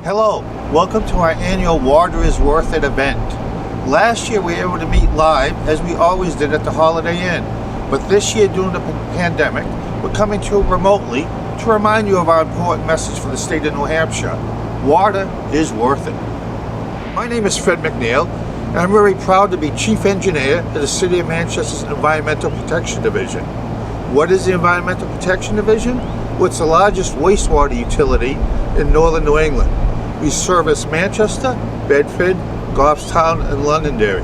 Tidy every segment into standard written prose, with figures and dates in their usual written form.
Hello, welcome to our annual Water is Worth It event. Last year we were able to meet live as we always did at the Holiday Inn, but this year during the pandemic we're coming to you remotely to remind you of our important message for the state of New Hampshire. Water is worth it. My name is Fred McNeil and I'm very proud to be Chief Engineer at the City of Manchester's Environmental Protection Division. What is the Environmental Protection Division? Well, it's the largest wastewater utility in northern New England. We service Manchester, Bedford, Goffstown, and Londonderry.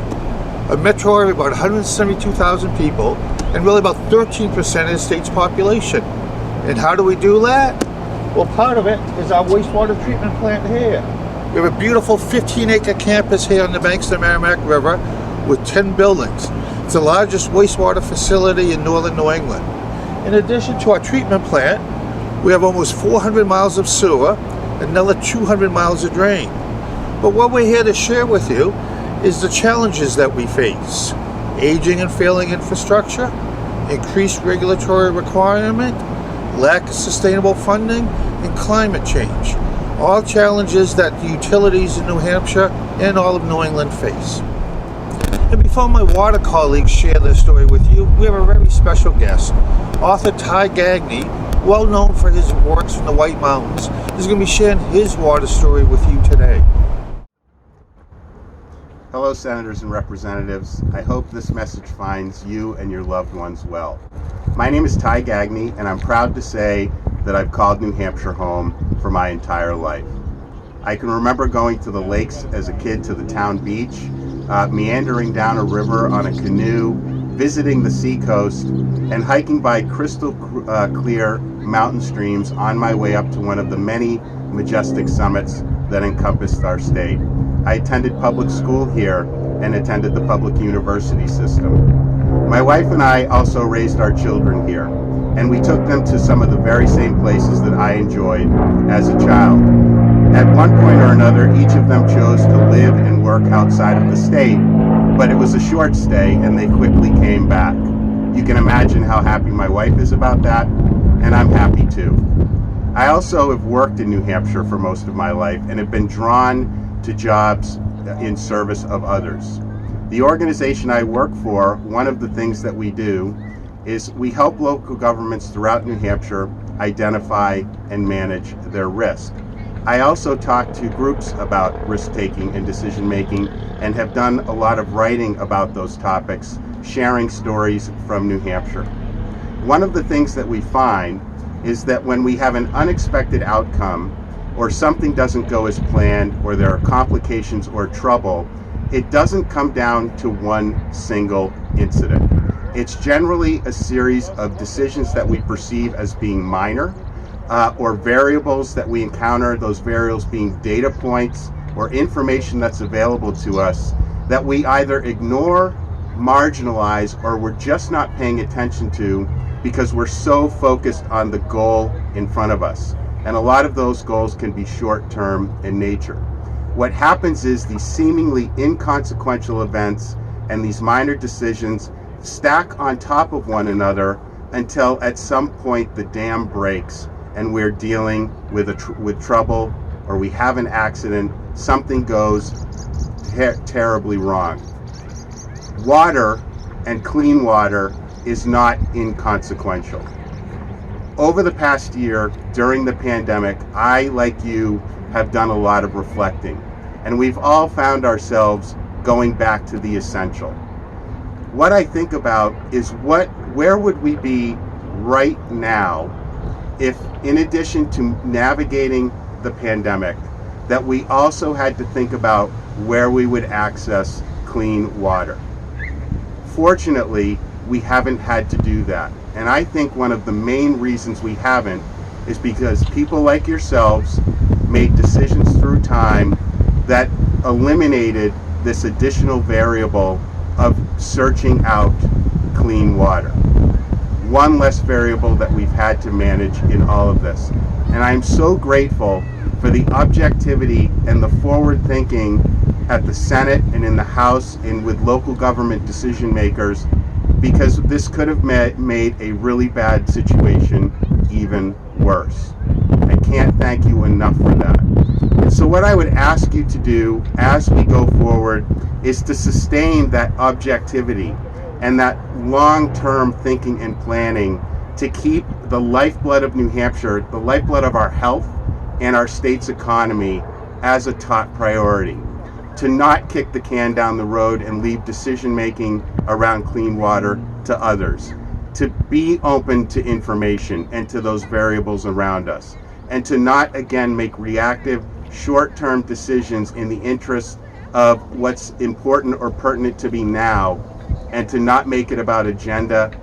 A metro area of about 172,000 people and really about 13% of the state's population. And how do we do that? Well, part of it is our wastewater treatment plant here. We have a beautiful 15-acre campus here on the banks of the Merrimack River with 10 buildings. It's the largest wastewater facility in northern New England. In addition to our treatment plant, we have almost 400 miles of sewer, another 200 miles of drain. But what we're here to share with you is the challenges that we face. Aging and failing infrastructure, increased regulatory requirement, lack of sustainable funding, and climate change. All challenges that the utilities in New Hampshire and all of New England face. And before my water colleagues share their story with you, we have a very special guest. Author Ty Gagne, well known for his works from the White Mountains, is going to be sharing his water story with you today. Hello, Senators and Representatives. I hope this message finds you and your loved ones well. My name is Ty Gagne, and I'm proud to say that I've called New Hampshire home for my entire life. I can remember going to the lakes as a kid to the town beach, meandering down a river on a canoe, visiting the seacoast, and hiking by crystal clear mountain streams on my way up to one of the many majestic summits that encompassed our state. I attended public school here and attended the public university system. My wife and I also raised our children here, and we took them to some of the very same places that I enjoyed as a child. At one point or another, each of them chose to live and work outside of the state, but it was a short stay and they quickly came back. You can imagine how happy my wife is about that, and I'm happy too. I also have worked in New Hampshire for most of my life and have been drawn to jobs in service of others. The organization I work for, one of the things that we do is we help local governments throughout New Hampshire identify and manage their risk. I also talk to groups about risk-taking and decision-making and have done a lot of writing about those topics, sharing stories from New Hampshire. One of the things that we find is that when we have an unexpected outcome or something doesn't go as planned or there are complications or trouble, it doesn't come down to one single incident. It's generally a series of decisions that we perceive as being minor, or variables that we encounter, those variables being data points or information that's available to us that we either ignore, marginalize, or we're just not paying attention to because we're so focused on the goal in front of us. And a lot of those goals can be short-term in nature. What happens is these seemingly inconsequential events and these minor decisions stack on top of one another until at some point the dam breaks and we're dealing with trouble, or we have an accident, something goes terribly wrong. Water and clean water is not inconsequential. Over the past year, during the pandemic, I, like you, have done a lot of reflecting, and we've all found ourselves going back to the essential. What I think about is where would we be right now if, in addition to navigating the pandemic, that we also had to think about where we would access clean water. Fortunately, we haven't had to do that. And I think one of the main reasons we haven't is because people like yourselves made decisions through time that eliminated this additional variable of searching out clean water. One less variable that we've had to manage in all of this. And I'm so grateful for the objectivity and the forward thinking at the Senate and in the House and with local government decision makers, because this could have made a really bad situation even worse. I can't thank you enough for that. So what I would ask you to do as we go forward is to sustain that objectivity and that long-term thinking and planning to keep the lifeblood of New Hampshire, the lifeblood of our health and our state's economy as a top priority. To not kick the can down the road and leave decision-making around clean water to others. To be open to information and to those variables around us. And to not, again, make reactive, short-term decisions in the interest of what's important or pertinent to be now, and to not make it about agenda,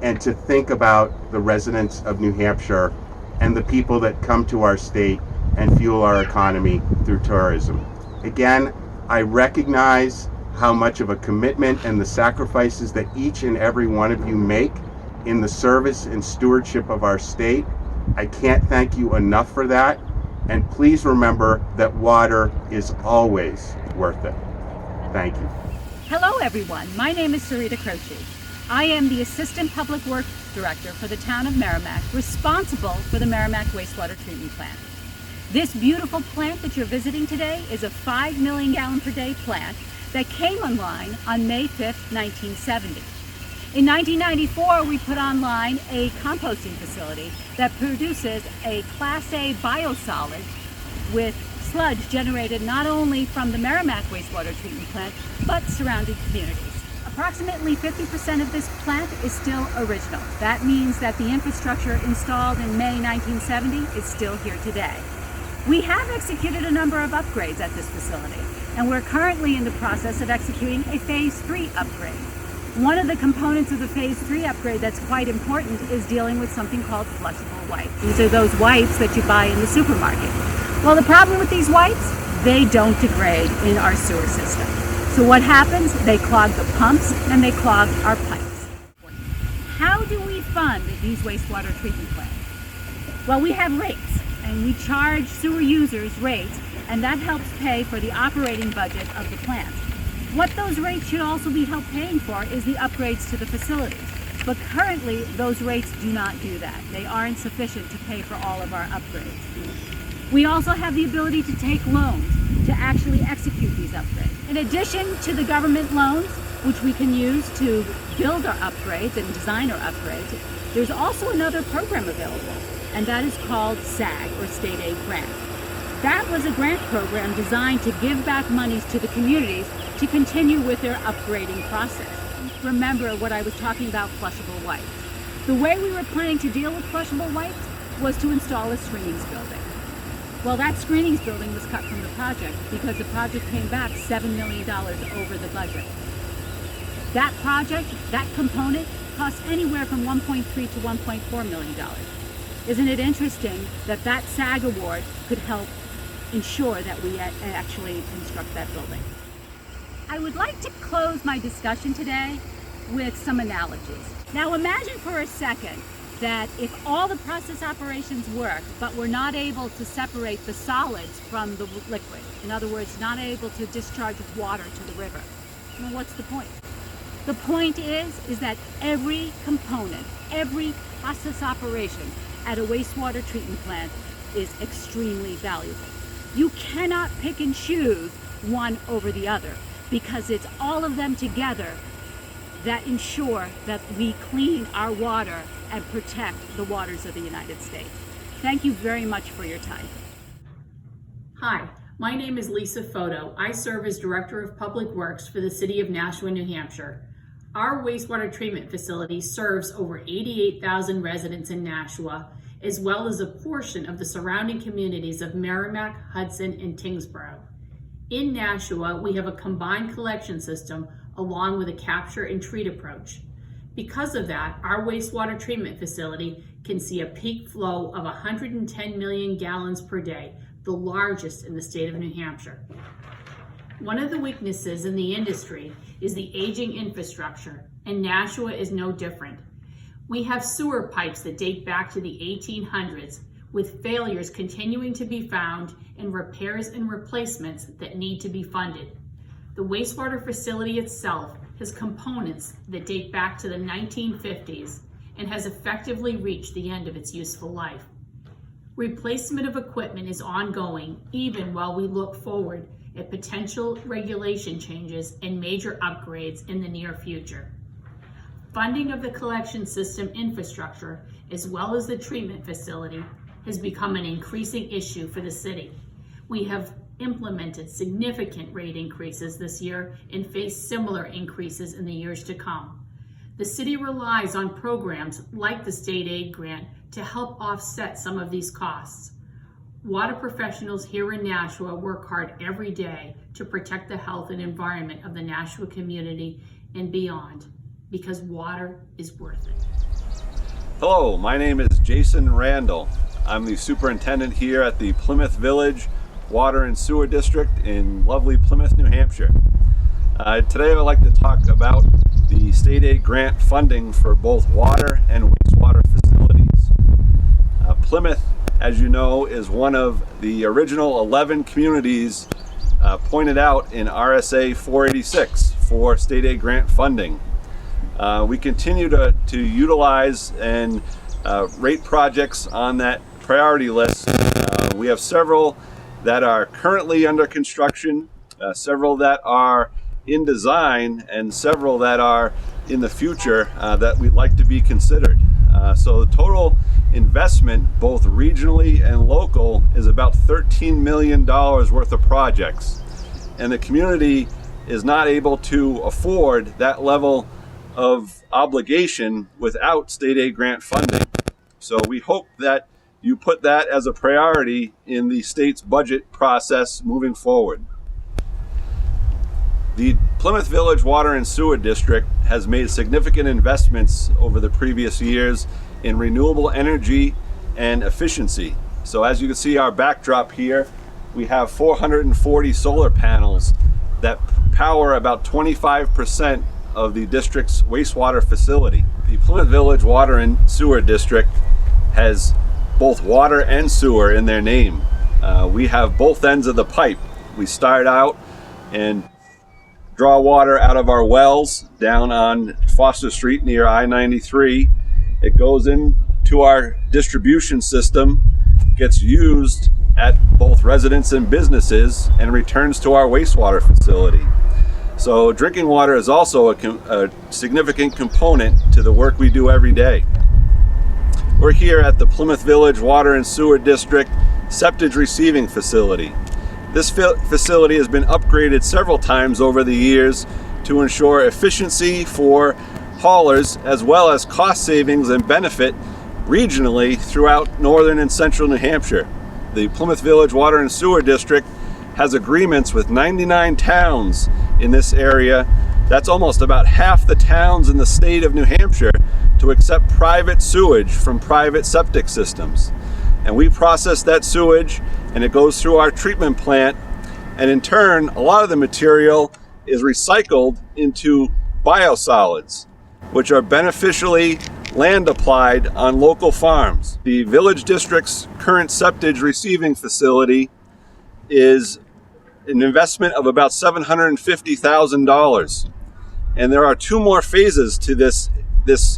and to think about the residents of New Hampshire and the people that come to our state and fuel our economy through tourism. Again, I recognize how much of a commitment and the sacrifices that each and every one of you make in the service and stewardship of our state. I can't thank you enough for that. And please remember that water is always worth it. Thank you. Hello everyone, my name is Sarita Croce. I am the Assistant Public Works Director for the town of Merrimack, responsible for the Merrimack Wastewater Treatment Plant. This beautiful plant that you're visiting today is a 5 million gallon per day plant that came online on May 5th, 1970. In 1994, we put online a composting facility that produces a Class A biosolid with sludge generated not only from the Merrimack Wastewater Treatment Plant, but surrounding communities. Approximately 50% of this plant is still original. That means that the infrastructure installed in May 1970 is still here today. We have executed a number of upgrades at this facility, and we're currently in the process of executing a Phase 3 upgrade. One of the components of the Phase 3 upgrade that's quite important is dealing with something called flushable wipes. These are those wipes that you buy in the supermarket. Well, the problem with these wipes, they don't degrade in our sewer system. So what happens? They clog the pumps and they clog our pipes. How do we fund these wastewater treatment plants? Well, we have rates, and we charge sewer users rates, and that helps pay for the operating budget of the plant. What those rates should also be help paying for is the upgrades to the facilities. But currently, those rates do not do that. They aren't sufficient to pay for all of our upgrades. We also have the ability to take loans to actually execute these upgrades. In addition to the government loans, which we can use to build our upgrades and design our upgrades, there's also another program available, and that is called SAG, or State Aid Grant. That was a grant program designed to give back monies to the communities to continue with their upgrading process. Remember what I was talking about, flushable wipes. The way we were planning to deal with flushable wipes was to install a screenings building. Well, that screenings building was cut from the project because the project came back $7 million over the budget. That project, that component, cost anywhere from $1.3 to $1.4 million. Isn't it interesting that that SAG award could help ensure that we actually construct that building? I would like to close my discussion today with some analogies. Now imagine for a second that if all the process operations work, but we're not able to separate the solids from the liquid, in other words, not able to discharge water to the river, well, what's the point? The point is that every component, every process operation at a wastewater treatment plant is extremely valuable. You cannot pick and choose one over the other because it's all of them together that ensure that we clean our water and protect the waters of the United States. Thank you very much for your time. Hi, my name is Lisa Foto. I serve as Director of Public Works for the City of Nashua, New Hampshire. Our wastewater treatment facility serves over 88,000 residents in Nashua, as well as a portion of the surrounding communities of Merrimack, Hudson, and Tingsboro. In Nashua, we have a combined collection system along with a capture and treat approach. Because of that, our wastewater treatment facility can see a peak flow of 110 million gallons per day, the largest in the state of New Hampshire. One of the weaknesses in the industry is the aging infrastructure, and Nashua is no different. We have sewer pipes that date back to the 1800s, with failures continuing to be found and repairs and replacements that need to be funded. The wastewater facility itself has components that date back to the 1950s and has effectively reached the end of its useful life. Replacement of equipment is ongoing, even while we look forward at potential regulation changes and major upgrades in the near future. Funding of the collection system infrastructure, as well as the treatment facility, has become an increasing issue for the city. We have implemented significant rate increases this year and face similar increases in the years to come. The city relies on programs like the state aid grant to help offset some of these costs. Water professionals here in Nashua work hard every day to protect the health and environment of the Nashua community and beyond, because water is worth it. Hello, my name is Jason Randall. I'm the superintendent here at the Plymouth Village Water and Sewer District in lovely Plymouth, New Hampshire. Today I would like to talk about the state aid grant funding for both water and wastewater facilities. Plymouth, as you know, is one of the original 11 communities pointed out in RSA 486 for state aid grant funding. We continue to utilize and rate projects on that priority list. We have several that are currently under construction, several that are in design, and several that are in the future that we'd like to be considered. So the total investment, both regionally and local, is about $13 million worth of projects. And the community is not able to afford that level of obligation without state aid grant funding. So we hope that you put that as a priority in the state's budget process moving forward. The Plymouth Village Water and Sewer District has made significant investments over the previous years in renewable energy and efficiency. So as you can see our backdrop here, we have 440 solar panels that power about 25% of the district's wastewater facility. The Plymouth Village Water and Sewer District has both water and sewer in their name. We have both ends of the pipe. We start out and draw water out of our wells down on Foster Street near I-93. It goes into our distribution system, gets used at both residents and businesses, and returns to our wastewater facility. So drinking water is also a significant component to the work we do every day. We're here at the Plymouth Village Water and Sewer District Septage Receiving Facility. This facility has been upgraded several times over the years to ensure efficiency for haulers, as well as cost savings and benefit regionally throughout northern and central New Hampshire. The Plymouth Village Water and Sewer District has agreements with 99 towns in this area. That's almost about half the towns in the state of New Hampshire to accept private sewage from private septic systems. And we process that sewage, and it goes through our treatment plant, and in turn a lot of the material is recycled into biosolids, which are beneficially land applied on local farms. The Village District's current septage receiving facility is an investment of about $750,000, and there are two more phases to this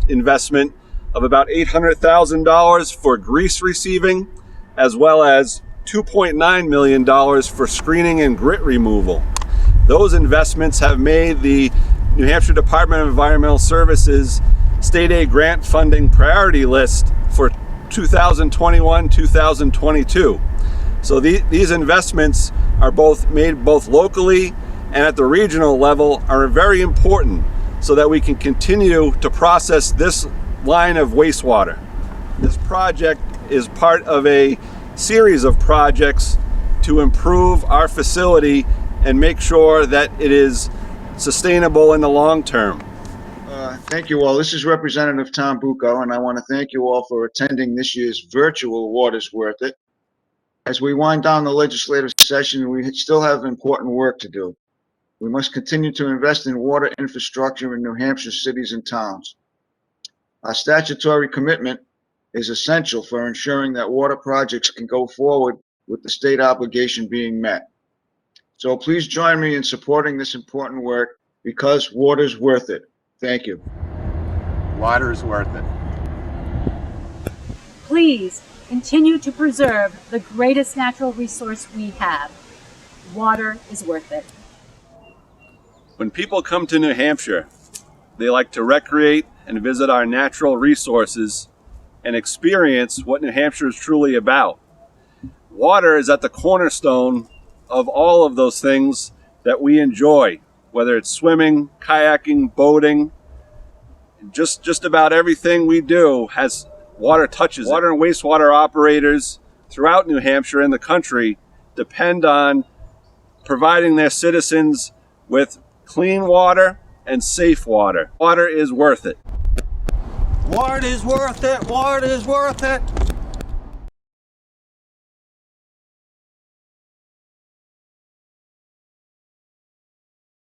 investment of about $800,000 for grease receiving, as well as $2.9 million for screening and grit removal. Those investments have made the New Hampshire Department of Environmental Services state aid grant funding priority list for 2021-2022. So these investments are made both locally and at the regional level are very important so that we can continue to process this line of wastewater. This project is part of a series of projects to improve our facility and make sure that it is sustainable in the long term. Thank you all. This is Representative Tom Bucco, and I want to thank you all for attending this year's virtual Water's Worth It. As we wind down the legislative session, we still have important work to do. We must continue to invest in water infrastructure in New Hampshire cities and towns. Our statutory commitment is essential for ensuring that water projects can go forward with the state obligation being met. So please join me in supporting this important work, because water's worth it. Thank you. Water is worth it. Please continue to preserve the greatest natural resource we have. Water is worth it. When people come to New Hampshire, they like to recreate and visit our natural resources and experience what New Hampshire is truly about. Water is at the cornerstone of all of those things that we enjoy, whether it's swimming, kayaking, boating. Just about everything we do has water touches. Water and wastewater operators throughout New Hampshire and the country depend on providing their citizens with clean water and safe water. Water is worth it. Water is worth it. Water is worth it.